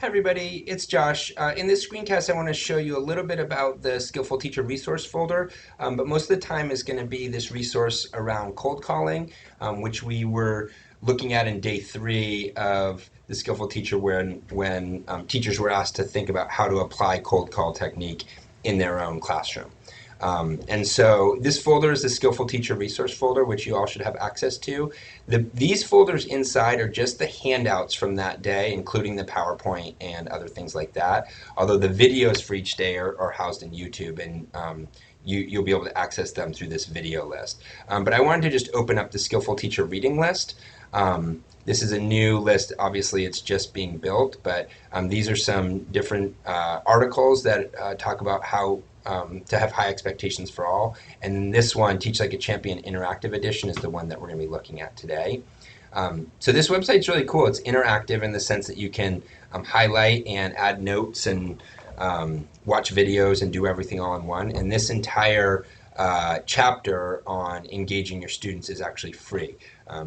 Hi everybody, it's Josh. In this screencast, I want to show you a little bit about the Skillful Teacher resource folder, but most of the time is going to be this resource around cold calling, which we were looking at in day 3 of the Skillful Teacher when teachers were asked to think about how to apply cold call technique in their own classroom. And so this folder is the Skillful Teacher resource folder, which you all should have access to. These folders inside are just the handouts from that day, including the PowerPoint and other things like that. Although the videos for each day are housed in YouTube, and you'll be able to access them through this video list. But I wanted to just open up the Skillful Teacher reading list. This is a new list. Obviously, it's just being built, but these are some different articles that talk about how to have high expectations for all. And then this one, Teach Like a Champion Interactive Edition, is the one that we're going to be looking at today. So this website's really cool. It's interactive in the sense that you can highlight and add notes and watch videos and do everything all in one. And this entire chapter on engaging your students is actually free.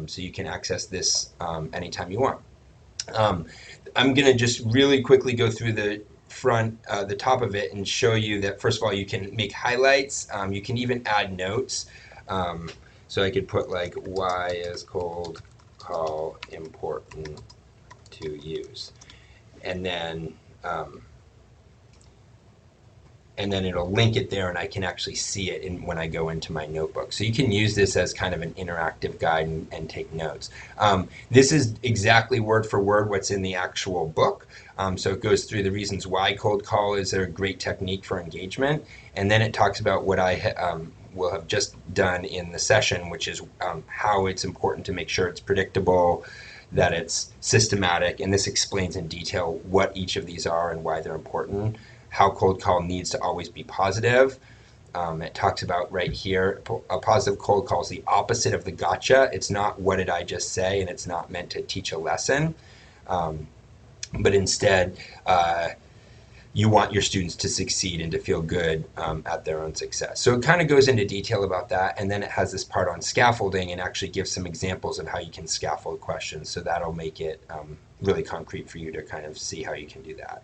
So you can access this anytime you want. I'm going to just really quickly go through the top of it and show you that first of all you can make highlights. You can even add notes. So I could put like, why is cold call important to use? And then it'll link it there, and I can actually see it when I go into my notebook. So you can use this as kind of an interactive guide and take notes. This is exactly word for word what's in the actual book. So it goes through the reasons why cold call is a great technique for engagement, and then it talks about what I will have just done in the session, which is how it's important to make sure it's predictable, that it's systematic, and this explains in detail what each of these are and why they're important. How cold call needs to always be positive. It talks about right here, a positive cold call is the opposite of the gotcha. It's not what did I just say, and it's not meant to teach a lesson, but instead you want your students to succeed and to feel good at their own success. So it kind of goes into detail about that, and then it has this part on scaffolding and actually gives some examples of how you can scaffold questions. So that'll make it really concrete for you to kind of see how you can do that.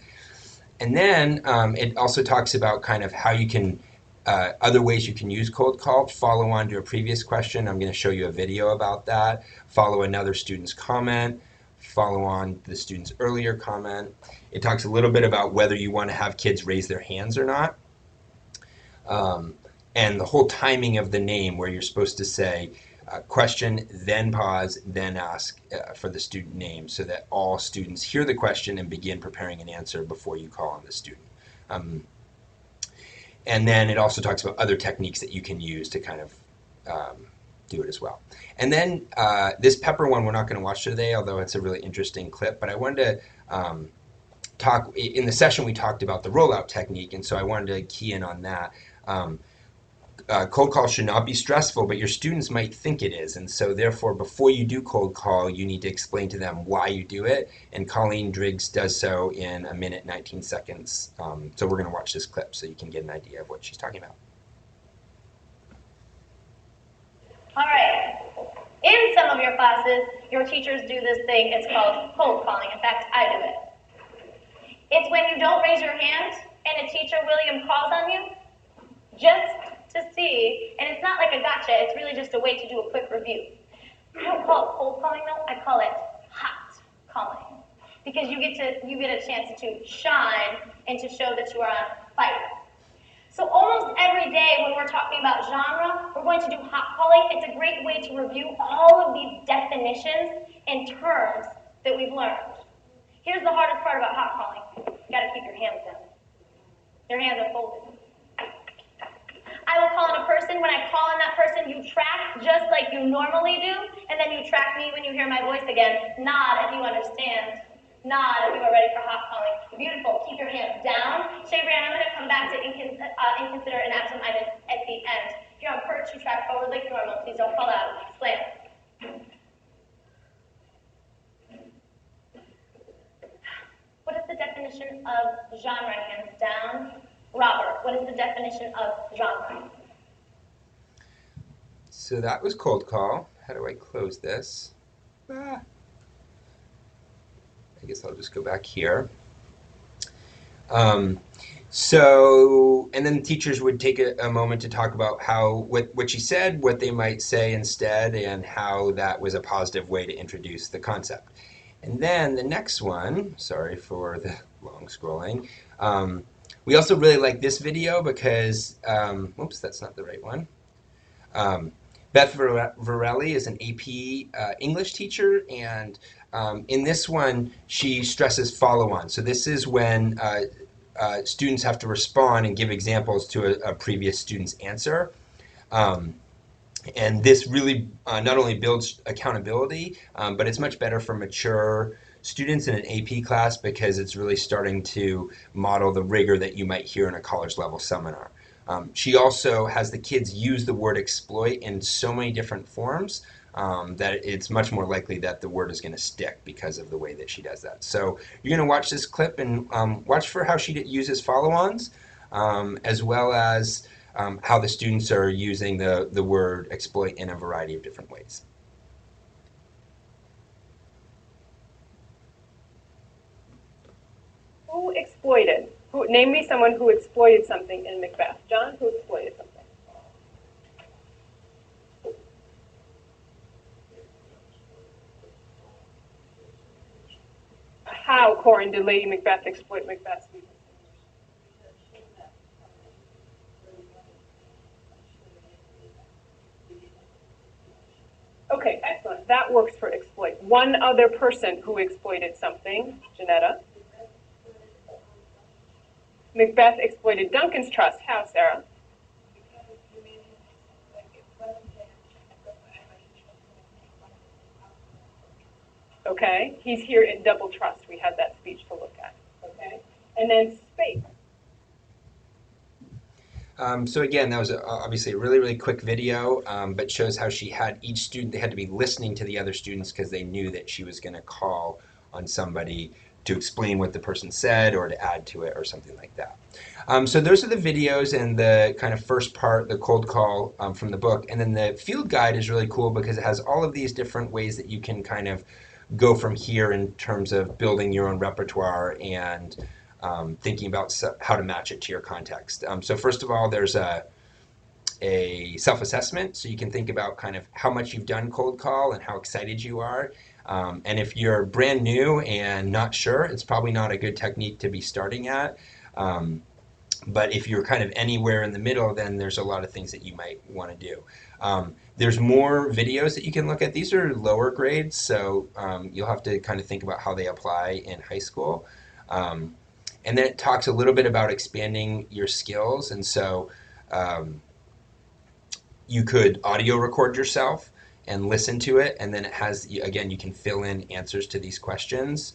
And then it also talks about kind of how you can, other ways you can use cold call, follow on to a previous question. I'm going to show you a video about that, follow another student's comment, follow on the student's earlier comment. It talks a little bit about whether you want to have kids raise their hands or not. And the whole timing of the name, where you're supposed to say, question, then pause, then ask for the student name, so that all students hear the question and begin preparing an answer before you call on the student. And then it also talks about other techniques that you can use to kind of do it as well. And then this pepper one we're not going to watch today, although it's a really interesting clip, but I wanted to talk, in the session we talked about the rollout technique, and so I wanted to key in on that. Cold call should not be stressful, but your students might think it is, and so therefore before you do cold call you need to explain to them why you do it, and Colleen Driggs does so in 1 minute 19 seconds. So we're going to watch this clip so you can get an idea of what she's talking about. All right, in some of your classes your teachers do this thing, it's called cold calling. In fact, I do it. It's when you don't raise your hand and a teacher, William, calls on you just to see, and it's not like a gotcha, it's really just a way to do a quick review. I don't call it cold calling though, I call it hot calling. Because you get a chance to shine and to show that you are on fire. So almost every day when we're talking about genre, we're going to do hot calling. It's a great way to review all of these definitions and terms that we've learned. Here's the hardest part about hot calling. You gotta keep your hands down. Your hands are folded. I will call on a person. When I call on that person, you track just like you normally do, and then you track me when you hear my voice again. Nod if you understand. Nod if you are ready for hot calling. Beautiful. Keep your hands down. Shave your hand. I'm going to come back to inconsiderate and absent-minded at the end. If you're on perch, you track forward like normal. Please don't fall out. Slam. What is the definition of genre? Hands down. Robert, what is the definition of genre? So that was cold call. How do I close this? I guess I'll just go back here. Um, so, and then teachers would take a moment to talk about how what she said, what they might say instead, and how that was a positive way to introduce the concept. And then the next one, sorry for the long scrolling. Um, we also really like this video because, oops, that's not the right one. Um, Beth Varelli is an AP English teacher, and in this one, she stresses follow on. So, this is when students have to respond and give examples to a previous student's answer. Um, and this really not only builds accountability, but it's much better for mature students in an AP class because it's really starting to model the rigor that you might hear in a college level seminar. She also has the kids use the word exploit in so many different forms that it's much more likely that the word is going to stick because of the way that she does that. So you're going to watch this clip and watch for how she uses follow-ons, as well as how the students are using the word exploit in a variety of different ways. Who exploited? Name me someone who exploited something in Macbeth. John, who exploited something? How, Corin, did Lady Macbeth exploit Macbeth's weakness? Okay, excellent. That works for exploit. One other person who exploited something, Janetta. Macbeth exploited Duncan's trust. How, Sarah? Okay, he's here in double trust. We had that speech to look at. Okay, and then space. So again, that was obviously a really, really quick video, but shows how she had each student, they had to be listening to the other students because they knew that she was going to call on somebody to explain what the person said or to add to it or something like that. So those are the videos and the kind of first part, the cold call from the book. And then the field guide is really cool because it has all of these different ways that you can kind of go from here in terms of building your own repertoire and thinking about how to match it to your context. So first of all, there's a self-assessment, so you can think about kind of how much you've done cold call and how excited you are. And if you're brand new and not sure, it's probably not a good technique to be starting at. But if you're kind of anywhere in the middle, then there's a lot of things that you might want to do. There's more videos that you can look at. These are lower grades, so you'll have to kind of think about how they apply in high school. Um, and then it talks a little bit about expanding your skills. And so um, you could audio record yourself and listen to it. And then it has, again, you can fill in answers to these questions.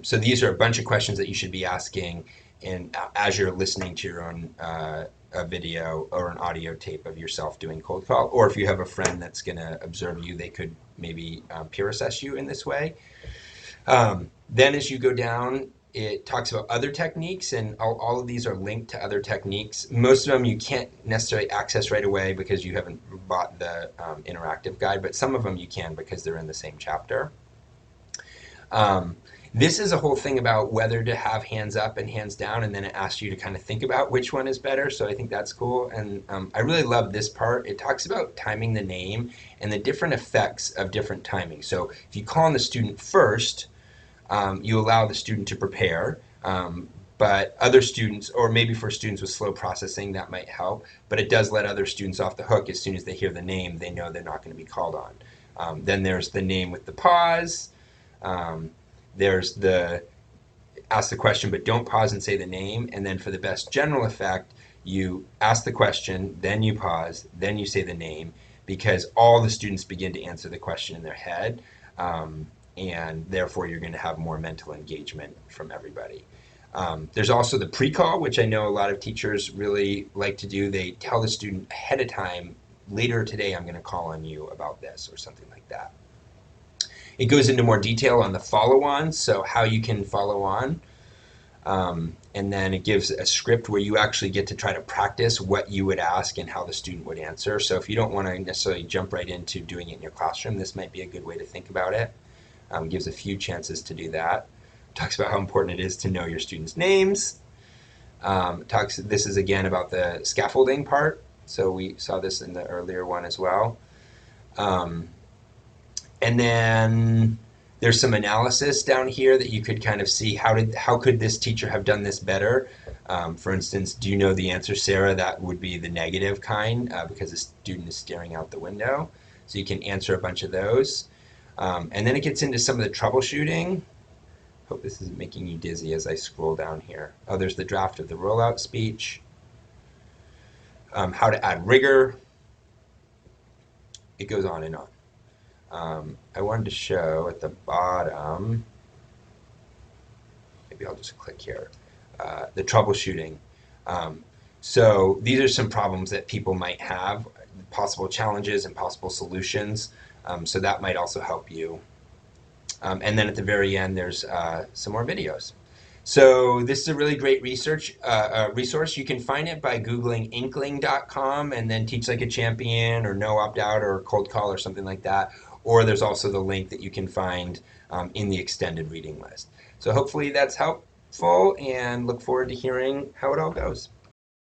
So these are a bunch of questions that you should be asking and as you're listening to your own a video or an audio tape of yourself doing cold call, or if you have a friend that's going to observe you, they could maybe peer assess you in this way. Then as you go down, it talks about other techniques, and all of these are linked to other techniques. Most of them you can't necessarily access right away because you haven't bought the interactive guide, but some of them you can because they're in the same chapter. Um, this is a whole thing about whether to have hands up and hands down, and then it asks you to kind of think about which one is better. So I think that's cool. And I really love this part. It talks about timing the name and the different effects of different timing. So if you call on the student first, you allow the student to prepare. But other students, or maybe for students with slow processing, that might help. But it does let other students off the hook as soon as they hear the name, they know they're not going to be called on. Then there's the name with the pause. Um, there's the ask the question, but don't pause and say the name. And then for the best general effect, you ask the question, then you pause, then you say the name, because all the students begin to answer the question in their head. And therefore, you're going to have more mental engagement from everybody. There's also the pre-call, which I know a lot of teachers really like to do. They tell the student ahead of time, later today, I'm going to call on you about this or something like that. It goes into more detail on the follow-on, so how you can follow on. And then it gives a script where you actually get to try to practice what you would ask and how the student would answer. So if you don't want to necessarily jump right into doing it in your classroom, this might be a good way to think about it. Gives a few chances to do that. talks about how important it is to know your students' names. This is again about the scaffolding part. So we saw this in the earlier one as well. Um, and then there's some analysis down here that you could kind of see how could this teacher have done this better. For instance, do you know the answer, Sarah? That would be the negative kind because the student is staring out the window. So you can answer a bunch of those. And then it gets into some of the troubleshooting. Hope this isn't making you dizzy as I scroll down here. Oh, there's the draft of the rollout speech. How to add rigor. It goes on and on. I wanted to show at the bottom, maybe I'll just click here, the troubleshooting. So these are some problems that people might have, possible challenges and possible solutions. So that might also help you. And then at the very end, there's some more videos. So this is a really great resource. You can find it by Googling inkling.com and then Teach Like a Champion or No Opt Out or Cold Call or something like that. Or there's also the link that you can find in the extended reading list. So hopefully that's helpful and look forward to hearing how it all goes.